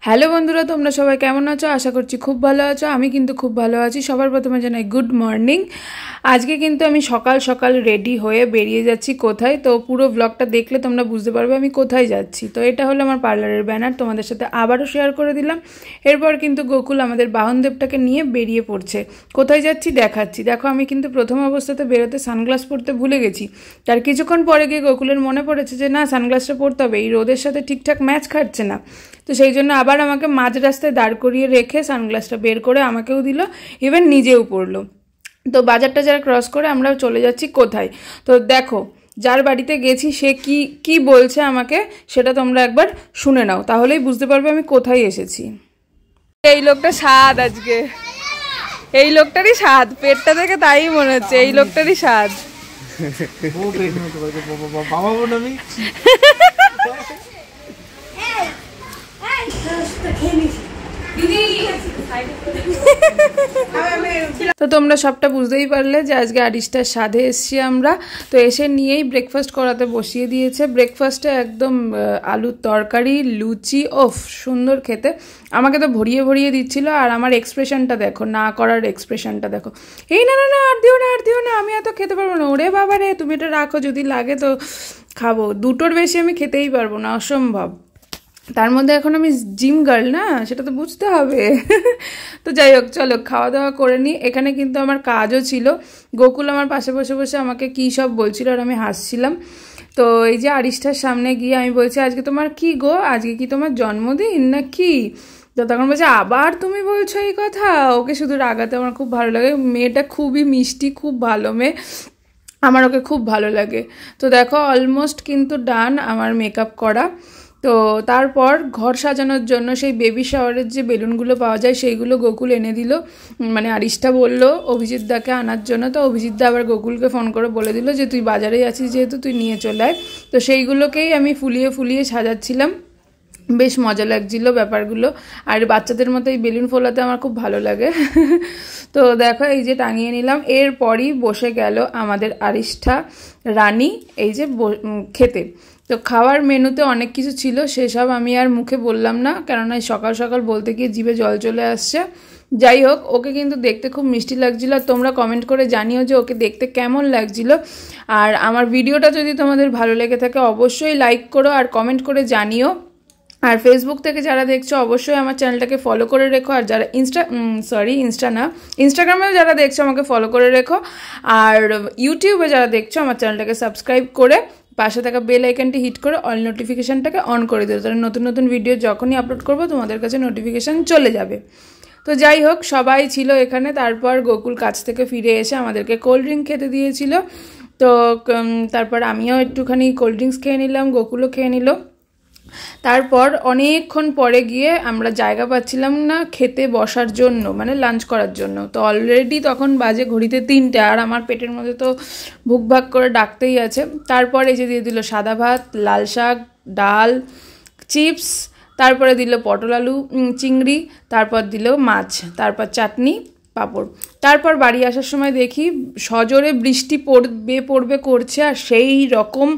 Hello বন্ধুরা, তোমরা সবাই কেমন আছো? আশা করছি খুব ভালো আছো। আমি কিন্তু খুব ভালো আছি। সবার প্রথমে জানাই গুড মর্নিং। আজকে কিন্তু আমি সকাল সকাল রেডি হয়ে বেরিয়ে যাচ্ছি কোথায়, তো পুরো ব্লগটা দেখলে তোমরা বুঝতে পারবে আমি কোথায় যাচ্ছি। তো এটা হলো আমার পার্লারের ব্যানার, তোমাদের সাথে আবারও শেয়ার করে দিলাম। এরপর কিন্তু গোকুল আমাদের বাহনদেবটাকে নিয়ে বেরিয়ে পড়ছে। কোথায় যাচ্ছি দেখাচ্ছি। দেখো, আমি কিন্তু প্রথম অবস্থাতে বেরোতে সানগ্লাস পরতে ভুলে গেছি। তার কিছুক্ষণ পরে গিয়ে গোকুলের মনে পড়েছে যে না, সানগ্লাসটা পরতে হবে, এই রোদের সাথে ঠিকঠাক ম্যাচ খাচ্ছে না। তো সেই জন্য আবার আমাকে মাঝ রাস্তায় দাঁড় করিয়ে রেখে সানগ্লাসটা বের করে আমাকেও দিল, ইভেন নিজেও পরলো। তো বাজারটা যারা ক্রস করে আমরাও চলে যাচ্ছি কোথায়। তো দেখো, যার বাড়িতে গেছি সে কি কি বলছে আমাকে সেটা তোমরা একবার শুনে নাও, তাহলেই বুঝতে পারবে আমি কোথায় এসেছি। এই লোকটা স্বাদ, আজকে এই লোকটারই স্বাদ, পেটটা দেখে তাই মনে হচ্ছে এই লোকটারই স্বাদ। তো তোমরা সবটা বুঝতেই পারলে যে আজকে আরিশটার স্বাদে এসছি আমরা। তো এসে নিয়েই ব্রেকফাস্ট করাতে বসিয়ে দিয়েছে। ব্রেকফাস্টে একদম আলুর তরকারি, লুচি, ওফ সুন্দর খেতে। আমাকে তো ভরিয়ে ভরিয়ে দিচ্ছিল, আর আমার এক্সপ্রেশনটা দেখো, না করার এক্সপ্রেশনটা দেখো। এই না না না, আর দিও না, আর দিও না, আমি এত খেতে পারবো না। ওরে বাবা রে, তুমি এটা রাখো, যদি লাগে তো খাবো, দুটোর বেশি আমি খেতেই পারবো না, অসম্ভব। তার মধ্যে এখন আমি জিম গার্ল না, সেটা তো বুঝতে হবে। তো যাই হোক, চলো খাওয়া দাওয়া করে নিই। এখানে কিন্তু আমার কাজও ছিল। গোকুল আমার পাশে বসে বসে আমাকে কী সব বলছিল আর আমি হাসছিলাম। তো এই যে আরিশটার সামনে গিয়ে আমি বলছি, আজকে তোমার কি গো, আজকে কি তোমার জন্মদিন না কি? তো তখন বলছে, আবার তুমি বলছো এই কথা? ওকে শুধু রাগাতে আমার খুব ভালো লাগে। মেয়েটা খুবই মিষ্টি, খুব ভালো মেয়ে, আমার ওকে খুব ভালো লাগে। তো দেখো, অলমোস্ট কিন্তু ডান আমার মেকআপ করা। তো তারপর ঘর সাজানোর জন্য সেই বেবি শাওয়ারের যে বেলুনগুলো পাওয়া যায় সেইগুলো গোকুল এনে দিল। মানে আরিশটা বললো অভিজিৎ দাকে আনার জন্য। তো অভিজিৎ দা আবার গোকুলকে ফোন করে বলে দিল যে তুই বাজারেই আছিস যেহেতু, তুই নিয়ে চলে আয়। তো সেইগুলোকেই আমি ফুলিয়ে ফুলিয়ে সাজাচ্ছিলাম। বেশ মজা লাগছিল ব্যাপারগুলো। আর বাচ্চাদের মতো এই বেলুন ফোলাতে আমার খুব ভালো লাগে। তো দেখো, এই যে টাঙিয়ে নিলাম। এরপরই বসে গেল আমাদের আরিষ্ঠা রানী এই যে খেতে। তো খাওয়ার মেনুতে অনেক কিছু ছিল, সেসব আমি আর মুখে বললাম না, কেননা সকাল সকাল বলতে গিয়ে জিভে জল চলে আসছে। যাই হোক, ওকে কিন্তু দেখতে খুব মিষ্টি লাগছিল। আর তোমরা কমেন্ট করে জানিও যে ওকে দেখতে কেমন লাগছিল। আর আমার ভিডিওটা যদি তোমাদের ভালো লেগে থাকে অবশ্যই লাইক করো আর কমেন্ট করে জানিও। আর ফেসবুক থেকে যারা দেখছো অবশ্যই আমার চ্যানেলটাকে ফলো করে রেখো। আর যারা ইনস্টাগ্রামেও যারা দেখছো আমাকে ফলো করে রেখো। আর ইউটিউবে যারা দেখছো আমার চ্যানেলটাকে সাবস্ক্রাইব করে পাশে থাকা বেল আইকনটি হিট করে অল নোটিফিকেশানটাকে অন করে দিও, তাহলে নতুন নতুন ভিডিও যখনই আপলোড করবো তোমাদের কাছে নোটিফিকেশান চলে যাবে। তো যাই হোক, সবাই ছিল এখানে। তারপর গোকুল কাছ থেকে ফিরে এসে আমাদেরকে কোল্ড ড্রিঙ্ক খেতে দিয়েছিল। তো তারপর আমিও একটুখানি কোল্ড ড্রিঙ্কস খেয়ে নিলাম, গোকুলও খেয়ে নিল। তারপর অনেকক্ষণ পরে গিয়ে আমরা জায়গা পাচ্ছিলাম না খেতে বসার জন্য, মানে লাঞ্চ করার জন্য। তো অলরেডি তখন বাজে ঘড়িতে 3টে, আর আমার পেটের মধ্যে তো ভুকভাক করে ডাকতেই আছে। তারপর এই যে দিয়ে দিল সাদা ভাত, লাল শাক, ডাল, চিপস, তারপরে দিল পটল আলু চিংড়ি, তারপর দিল মাছ, তারপর চাটনি, পাঁপড়। তারপর বাড়ি আসার সময় দেখি সজোরে বৃষ্টি পড়বে করছে, আর সেই রকম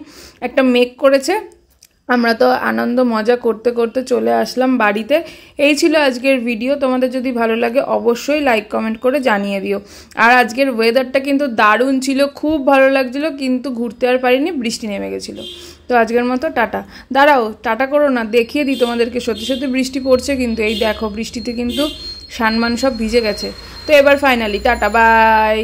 একটা মেঘ করেছে। আমরা তো আনন্দ মজা করতে করতে চলে আসলাম বাড়িতে। এই ছিল আজকের ভিডিও। তোমাদের যদি ভালো লাগে অবশ্যই লাইক কমেন্ট করে জানিয়ে দিও। আর আজকের ওয়েদারটা কিন্তু দারুণ ছিল, খুব ভালো লাগছিল, কিন্তু ঘুরতে আর পারিনি, বৃষ্টি নেমে গেছিলো। তো আজকের মতো টাটা। দাঁড়াও, টাটা করো না, দেখিয়ে দিই তোমাদেরকে, সত্যি সত্যি বৃষ্টি পড়ছে কিন্তু। এই দেখো, বৃষ্টিতে কিন্তু সানমান সব ভিজে গেছে। তো এবার ফাইনালি টাটা, বাই।